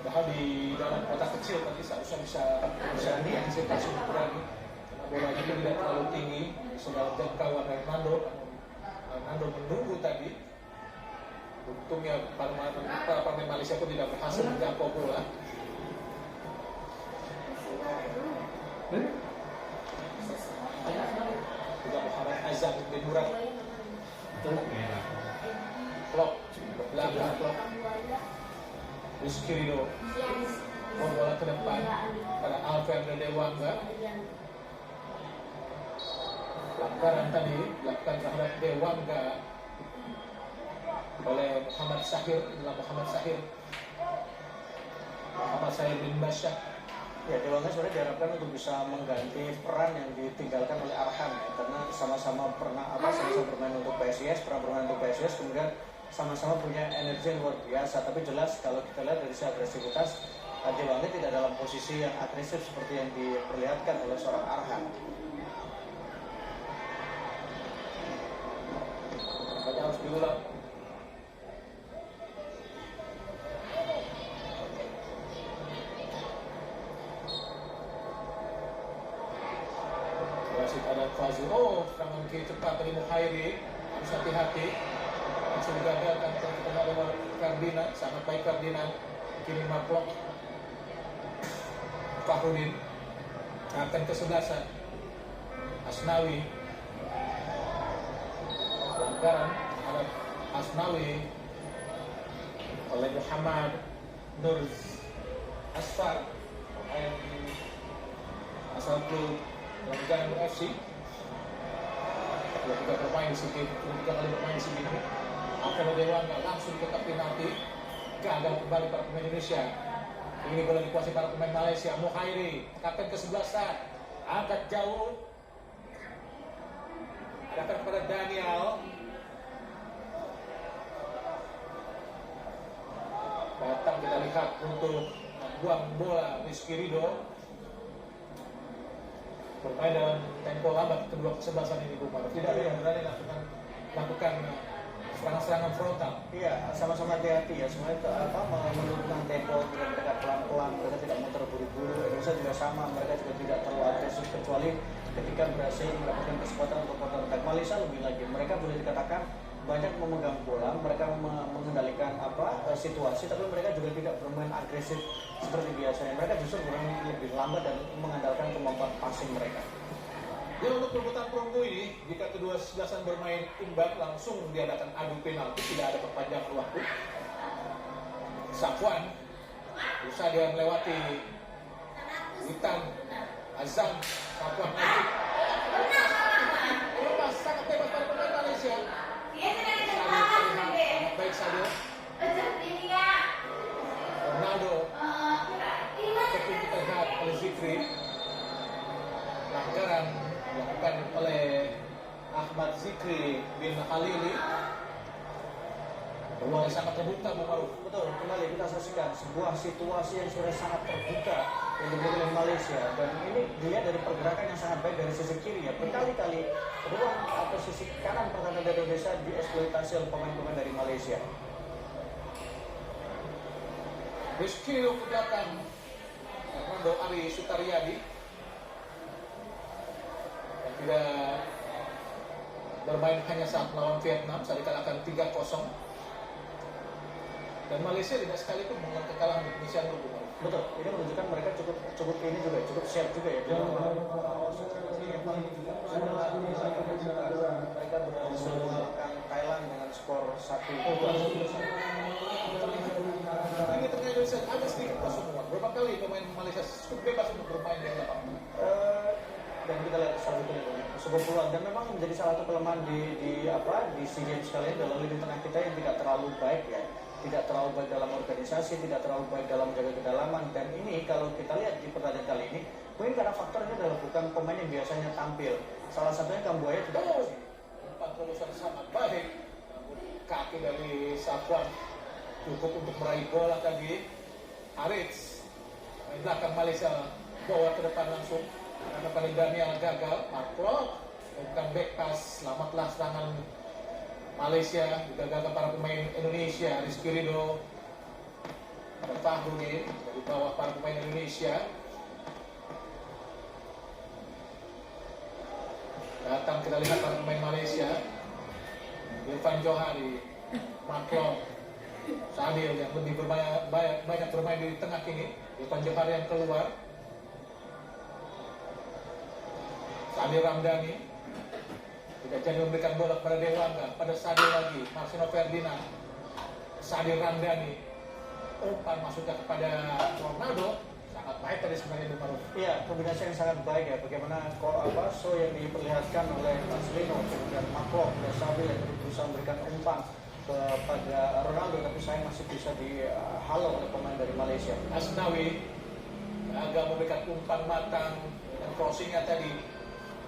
Padahal di dalam kotak kecil tadi seharusnya bisa diantisipasi untuk berani. Karena bola itu tidak terlalu tinggi, sedalam jangkauan Hernando. Hernando menunggu tadi. Untungnya para pemain Malaysia pun tidak berhasil menjangkau bola. Juga Muhammad Azam bin Murad. Klok, belakang Klok. Rizky Ridho bola ke depan pada Alvin Dewangga. Pelanggaran tadi dilakukan terhadap Dewangga oleh Muhammad Sahir bin Basyah. ya Dewangga sebenarnya diharapkan untuk bisa mengganti peran yang ditinggalkan oleh Arhan ya, karena sama-sama sama-sama bermain untuk PSIS, kemudian sama-sama punya energi yang luar biasa. Tapi jelas kalau kita lihat dari sisi agresivitas, Dewangga tidak dalam posisi yang agresif seperti yang diperlihatkan oleh seorang Arhan. Makanya harus diulang. Wasit ada Fazil. Serangan kiri cepat dari Muhairi, harus hati-hati. Langsung digagalkan kita ada Ferdinand, sangat baik Ferdinand. Kini Marplok. Fahrudin akan kesebelasan. Asnawi. Pelanggaran terhadap Asnawi oleh Muhammad Nur Asfar, pemain asal klub Langgan FC. Tiga bermain di sini, tiga kali bermain di sini. Alvaro Dewangga langsung ke kotak penalti, gagal kembali para pemain Indonesia. Ini bola dikuasai para pemain Malaysia. Muhairi, kapten ke-11, angkat jauh, datang kepada Daniel. Datang kita lihat untuk buang bola Rizky Ridho. Bermain dalam tempo lambat kedua kesebelasan ini, Bu Maruf. Tidak ada yang berani lakukan serangan-serangan frontal. Iya, sama-sama hati-hati ya. Semuanya menurunkan tempo, mereka pelan-pelan, mereka tidak mau terburu-buru. Indonesia juga sama, mereka juga tidak terlalu agresif kecuali ketika berhasil mendapatkan kesempatan untuk counter attack. Malaysia lebih lagi, mereka boleh dikatakan banyak memegang bola, mereka mengendalikan situasi, tapi mereka juga tidak bermain agresif seperti biasanya. Mereka justru bermain lebih lambat dan mengandalkan kemampuan passing mereka. Ya, untuk perebutan perunggu ini, jika kedua sebelasan bermain imbang, langsung diadakan adu penalti, tidak ada perpanjangan waktu. Safwan berusaha dia melewati Witan Azam. Safwan lagi lepas, sangat bebas pada pemain Malaysia. Sangat baik saja Ronaldo tapi terlihat oleh Zikri. Pelanggaran dilakukan oleh Ahmad Zikri bin Khalili. Ruang sangat terbuka, Bu Maruf. Betul, kembali kita saksikan sebuah situasi yang sudah sangat terbuka yang dimiliki oleh Malaysia, dan ini dilihat dari pergerakan yang sangat baik dari sisi kiri ya. Berkali-kali ruang atau sisi kanan pertahanan dari Indonesia dieksploitasi oleh pemain-pemain dari Malaysia. Rizky ke belakang Fernando Ari Sutaryadi yang tidak bermain hanya saat melawan Vietnam, saat dikalahkan 3-0. Dan Malaysia tidak sekalipun mengenal kekalahan Indonesia dulu. Betul, ini menunjukkan mereka cukup ini juga cukup siap juga ya. Mereka berhasil mengalahkan Thailand dengan skor 1-2. Ini ternyata Indonesia agak sedikit kosong. Berapa kali pemain Malaysia cukup bebas untuk bermain di lapangan? Dan kita lihat sebuah peluang, dan memang menjadi salah satu kelemahan di SEA Games kali ini adalah lini tengah kita yang tidak terlalu baik ya. tidak terlalu baik dalam organisasi, tidak terlalu baik dalam menjaga kedalaman. Dan ini kalau kita lihat di pertandingan kali ini, mungkin karena faktornya adalah bukan pemain yang biasanya tampil. Salah satunya Kambuaya tidak ada. Umpan kelulusan sangat baik. Kaki dari Safwan cukup untuk meraih bola tadi. Harits main belakang Malaysia bawa ke depan langsung karena paling Daniel gagal. Mark bukan back pass, selamatlah serangan Malaysia, juga gagal para pemain Indonesia. Rizky Ridho Fahru nih dari bawah para pemain Indonesia. Datang kita lihat para pemain Malaysia. Irfan Johari, Mark Sadil yang lebih banyak bermain di tengah kini. Irfan Johari yang keluar. Sadil Ramdhani tidak jadi memberikan bola kepada Dewangga, pada Sadil lagi. Marcelo Ferdinand, Sadil Ramdhani, umpan masuknya kepada Ronaldo. Sangat baik tadi sebenarnya Bung Maruf. Iya, kombinasi yang sangat baik ya. Bagaimana show yang diperlihatkan oleh Marcelino, kemudian Marco dan Sabil yang berusaha memberikan umpan kepada Ronaldo, tapi saya masih bisa dihalau oleh pemain dari Malaysia. Asnawi agak memberikan umpan matang dan crossingnya tadi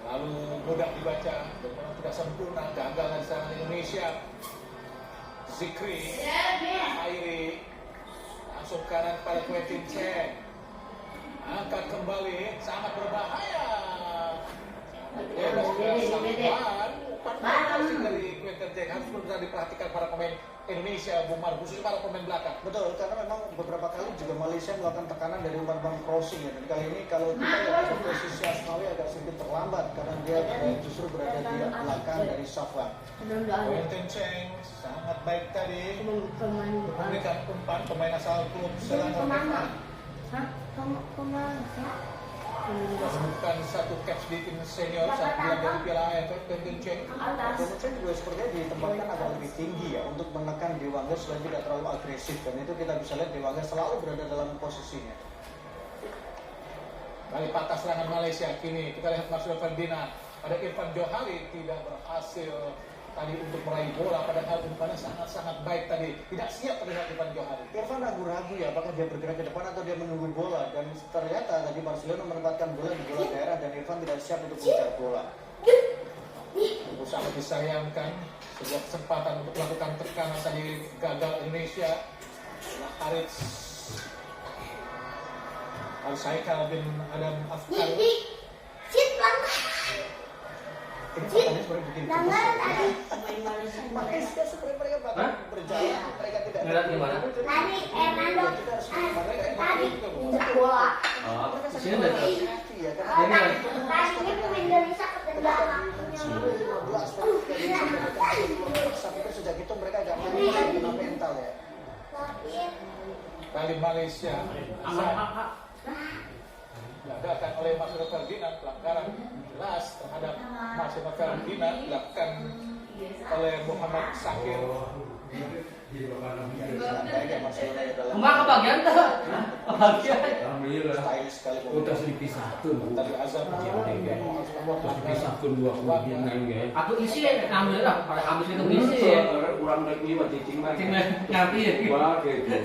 lalu mudah dibaca dan memang tidak sempurna, gagal dari serangan Indonesia. Zikri Airi langsung kanan pada Quentin Cheng, angkat kembali, sangat berbahaya. Umpan dari Quentin Cheng harus benar diperhatikan para pemain Indonesia, Bung Mar, khususnya para pemain belakang. Betul, karena memang beberapa kali juga Malaysia melakukan tekanan dari umpan-umpan crossing ya. Dan kali ini kalau kita lihat posisi Asnawi agak sedikit terlambat karena dia justru berada di belakang dari Safwan. Quentin Cheng sangat baik tadi memberikan umpan pemain asal klub Selangor. Bukan satu caps di tim senior saat bulan dari Piala AFF. Quentin Cheng juga sepertinya ditempatkan agak lebih tinggi ya untuk menekan Dewangga supaya tidak terlalu agresif, dan itu kita bisa lihat Dewangga selalu berada dalam posisinya. Kali patah serangan Malaysia kini kita lihat Marcelo Ferdinand pada Irfan Johari tidak berhasil tadi untuk meraih bola, padahal umpannya sangat-sangat baik tadi. Tidak siap terlihat Irfan Johari. Irfan ragu-ragu ya apakah dia bergerak ke depan atau dia menunggu bola, dan ternyata tadi Marcelino menempatkan bola di bola daerah dan Irfan tidak siap untuk mengejar bola. Sangat disayangkan sebuah kesempatan untuk melakukan tekanan tadi gagal Indonesia. Harits Al-Saikal bin Adam Afkar. Ini pertanyaan sebenarnya bikin Langgaran tadi. Malaysia sebenarnya mereka bakal berjalan, mereka tidak Ngeliat gimana? Tadi Nando tadi injak bola. Oh, sini deh. ya karena Tadi ini pemain Indonesia ketendang akunya. sampai sejak itu mereka agak kena mental ya. Kali Malaysia diadakan oleh Marcelo Ferdinand, pelanggaran jelas terhadap Marcelo Ferdinand dilakukan oleh Muhammad Sakir. Emak kebagian tuh. Kebagian. Style sekali. Udah dipisahkan. Tadi azab Terus dipisahkan dua kemudian ya. Aku isi ngambil lah, pada habis itu isi. Kurang lagi mah cicing lagi. Ngerti ya. Wah gitu.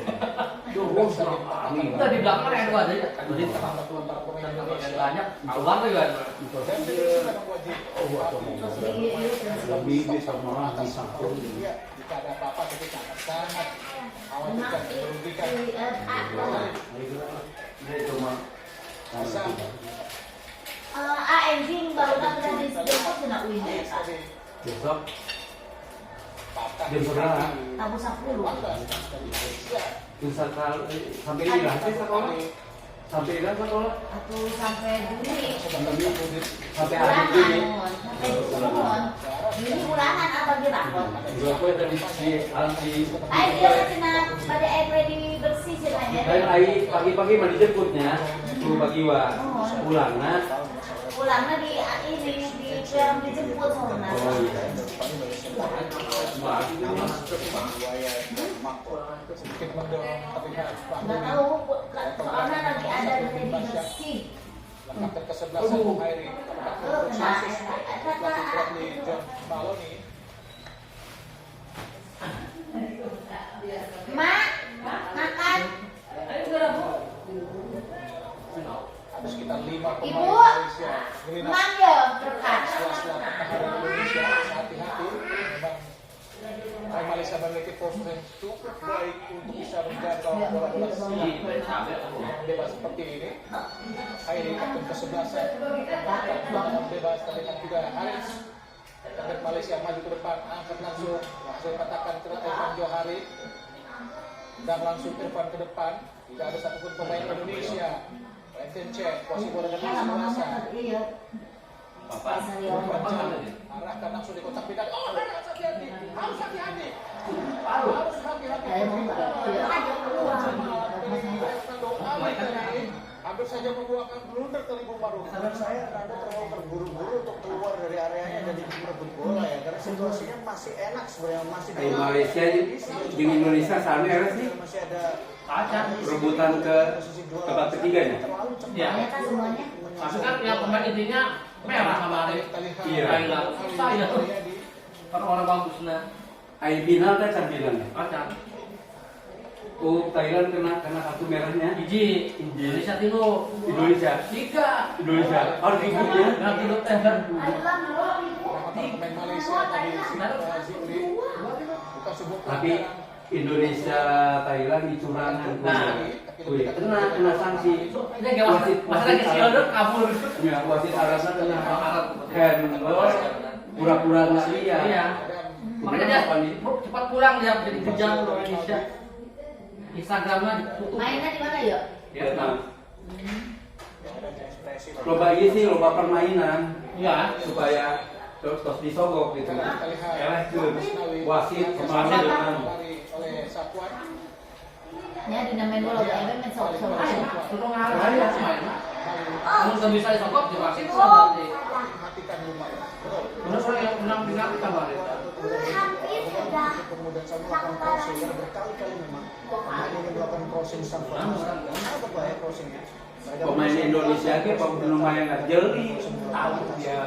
Tuh Itu di belakang ada dua aja. Jadi sama para pemain Indonesia banyak. Keluar tuh kan. dan itu memang wajib lebih bisa malah disahkan. ya, jika ada apa-apa tapi sangat khawatirkan merugikan. Ini cuma Azab Anjing baru udah di Jepang sudah win. besok patah jam berapa? Tabu 10. dari Malaysia. Bisa sampai hilang sih sekolah. Sampai hilang sekolah. Atau sampai Juni. Sampai akhir ini. Sampai Juni bulanan apa gitu? Dua kue tadi di alam di. Ayo dia kena pada air di bersih ceritanya. Dan air pagi-pagi mandi jemputnya, tuh pagi wa pulangnya. Pulangnya di ini yang dijemput soalnya. Oh iya. sedikit mendorong tapi harus Nggak tahu soalnya lagi ada di bersih. lengkap kesebelasan Bung Hairi pelatih Bradley John Maloney. Ma, Malaysia memiliki postur yang cukup baik untuk bisa menjangkau bola-bola silang yang bebas seperti ini. Khairi kapten ke-11 tendangan bebas, terlihat juga Haris kapten Malaysia maju ke depan, angkat langsung katakan ke Irfan Johari dan langsung Irfan ke depan. Tidak ada satupun pemain Indonesia. Lenten cek, posisi bola dengan Selasa. Arahkan langsung di kotak penalti. Oh, harus hati-hati. Harus hati-hati. Harus hati-hati. Hampir saja membuahkan blunder kali Bung Maru. Menurut saya Ronaldo terlalu terburu-buru untuk keluar dari areanya dan merebut bola ya, karena situasinya masih enak sebenarnya, masih Di Malaysia di Indonesia sama ya sih. masih ada Rebutan ke tempat ketiganya. Ya. Ternyata semuanya. Maksudnya kan yang pemain intinya merah sama Arif. Iya. Thailand. Susah ya tuh. Kan orang bagus nah. Air final kan campilannya. Macam. Oh, Thailand kena kartu merahnya. Biji. Indonesia tino. Indonesia. 3. Indonesia. Harus ikutnya. Nah, tino tender. Pemain Malaysia tadi Zikri bukan sebuah Tapi Indonesia Thailand dicurangan. Wih, kena sanksi. Ini kayak masalah kecil udah kabur. Ya, wasit Arabnya kena handball. Pura-pura nggak lihat. Iya. Makanya dia cepat pulang dia jadi kejam Indonesia. Instagramnya ditutup. Mainnya di mana ya? Vietnam. Loba ini sih loba permainan. Iya. Supaya terus disogok gitu. Eleh ke wasit kemana dengan oleh Sapuan. Ya dinamain bola kayak main sok-sok. Turun ngarah ya main. Kalau nggak bisa disogok di wasit berarti. Matikan rumah. Benar orang yang menang penalti kemarin. Hampir sudah. kemudian saya melakukan crossing yang berkali-kali memang pemain ini melakukan crossing sampai apa bahaya crossingnya. Pemain Indonesia ke lumayan nggak jeli, tahu dia.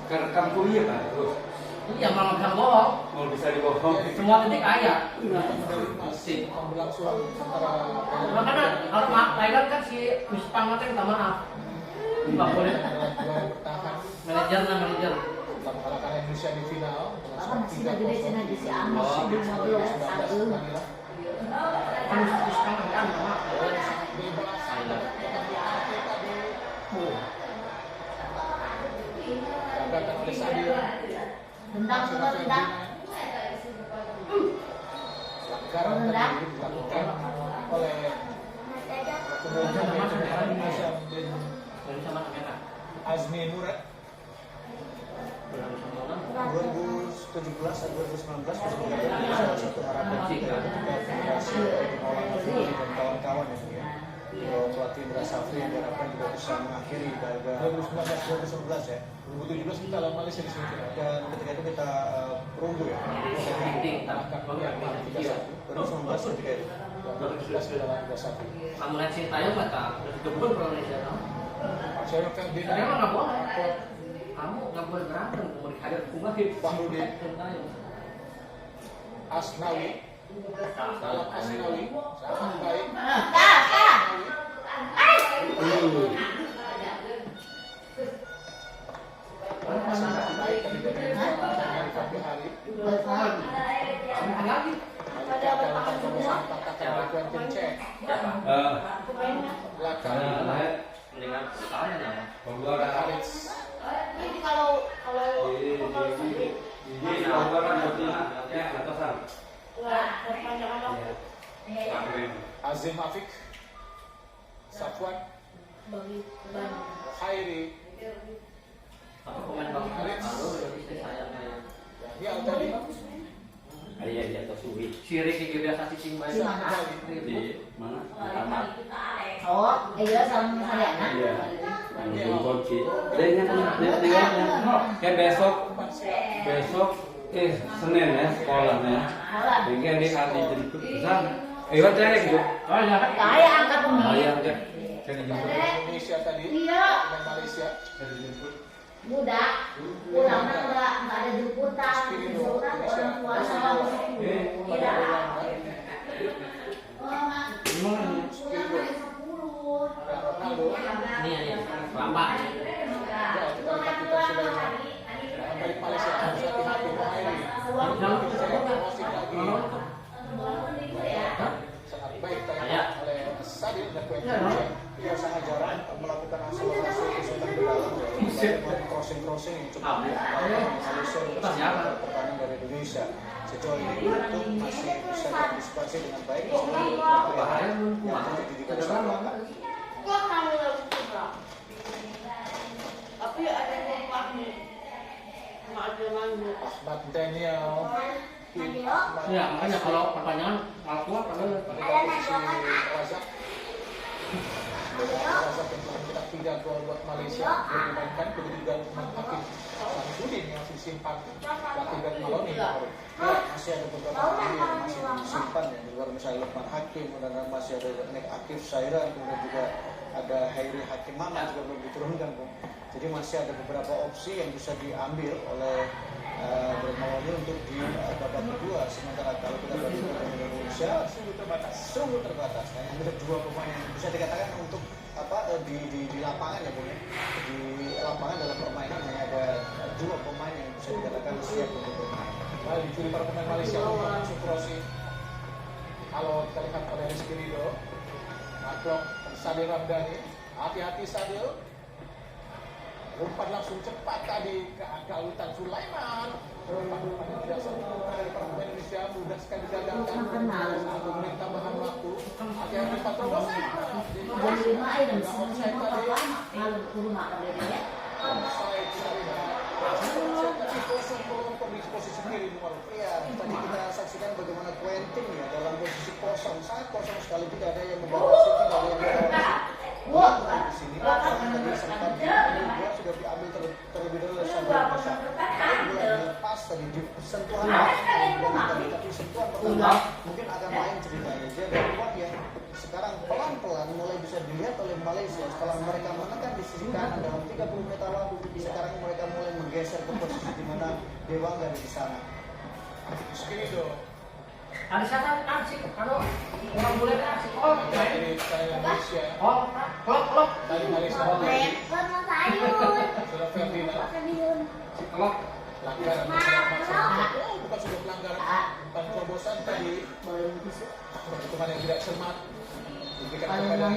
Kerekam kuliah kan terus. Iya malah bisa bohong. Mau bisa dibohong. Semua titik kaya. Masih berlangsung antara Makanya kalau Thailand kan si Mispang nanti minta maaf. Nggak boleh. bertahan Manajer. setelah mengalahkan Indonesia di final dengan skor Masih lagi di sini di si Amos Oh. di 15 Agung. Kan Mispang kan minta maaf. Gagalkan oleh Sadio. Tendang semua tendang. Pelanggaran tadi dilakukan oleh pemain Indonesia Dari sama kamera. Azmi Murad. 2017 dan 2019 salah satu harapan kita ketika Federasi menolak dan kawan-kawan ya. Pelatih Indra Safri yang diharapkan juga bisa mengakhiri laga 2019 ya. 2017 kita lawan Malaysia di semifinal. Dan ketika itu kita perunggu ya. Mengalahkan Myanmar 3-1. 2019 ketika itu. 2017 kita lawan 2-1. Kamu lihat Sintayong nggak tahu? Udah dijemput ke Indonesia tahu? Saya akan Dia mah nggak boleh. Kamu nggak boleh berantem. Mau dihadir kumah Fahrudin. Sintayong. Asnawi. Dalam Asnawi sangat baik. Sangat baik tadi dari Fabi Hari. Kamu lagi. Dalam patahkan oleh Quentin Cech. Belakang Mendingan saya nama. Pembuara Haris. Ini kalau ini pembuara ya atasan. Azim Afik. Safwan. Khairi. Satu pemain bagus baru dari istri saya. Ya tadi Ayah di atas suwi. Si Ricky biasa cicing baik. Di mana? Di kamar. oh, iya sama Mariana. Iya. Belum kunci. Dengan kan besok Senin ya sekolahnya. Mungkin dia akan dijemput besar. Iwan cek gitu. Oh ya. Kayak angkat pemain. Ayah cek. Saya dijemput. Indonesia tadi Iya. dengan Malaysia. Saya dijemput. Muda. Pulangnya nggak ada jemputan. Seorang orang tua sama. Tidak. Dan Ronaldo. Ini Bapak. Ya, kita lihat kita sudah balik Malaysia harus hati-hati pemain ini. coba Malaysia untuk pertahanan dari Indonesia. Sejauh ini itu masih bisa diantisipasi dengan baik. Yang didikan sama. Tapi ada yang pakai ada manggil. Ahmad Daniel. Ya, makanya kalau pertanyaan kalau kuat ada Posisi Razak. Razak yang telah mencetak 3 gol buat Malaysia yang dimainkan begitu juga Lukman Hakim Samsudin yang masih disimpan pelatih dari Maloni. Ya, masih ada beberapa pemain yang masih disimpan ya, di luar misalnya Lukman Hakim, dan masih ada Nek Akif Sairan, kemudian juga ada Hairi Hakim Maman juga belum diturunkan, Bung. Jadi masih ada beberapa opsi yang bisa diambil oleh Maloni untuk di babak kedua. Sementara kalau kita bandingkan dengan Indonesia sungguh terbatas. Hanya ada 2 pemain yang bisa dikatakan untuk di lapangan ya, Bung. Di lapangan dalam permainan hanya ada 2 pemain yang bisa dikatakan siap untuk bermain. Baik, dicuri para pemain Malaysia untuk langsung crossing. Kalau kita lihat pada Rizky Ridho, Maklok, Sadil Ramdhani, hati-hati Sadil. Umpan langsung cepat tadi ke Galutan Sulaiman. Umpan yang tidak sempurna dari para pemain Indonesia, mudah sekali digagalkan. 1 menit tambahan waktu. Hati-hati Patrobos. Jadi 5 air dan offside tadi. Malu ke rumah ada dia. Offside Sarina. Kosong pelompok di posisi kiri nomor. Iya, tadi kita saksikan bagaimana Quentin ya dalam posisi kosong, sangat kosong sekali, tidak ada yang membatasi, tidak ada yang di sini. Tadi sempat dia sudah diambil terlebih dahulu oleh Sabri Masa. Mulai dilepas tadi di sentuhan tapi sentuhan pertama mungkin akan lain ceritanya. Jadi kuat yang sekarang pelan-pelan mulai bisa dilihat oleh Malaysia setelah mereka menekan di sisi kanan dalam 30 menit awal. Sekarang mereka mulai menggeser ke posisi di mana Dewangga ada di sana. Rizky Ridho. ada siapa asik kalau orang boleh asik oh Dari Malaysia. oh klop Dari Malaysia. Warna sayur. Sudah Ferdinand. klop Pelanggaran bersama. Bukan sudah pelanggaran. Bukan terobosan tadi. Perhitungan yang tidak cermat. Diberikan kepada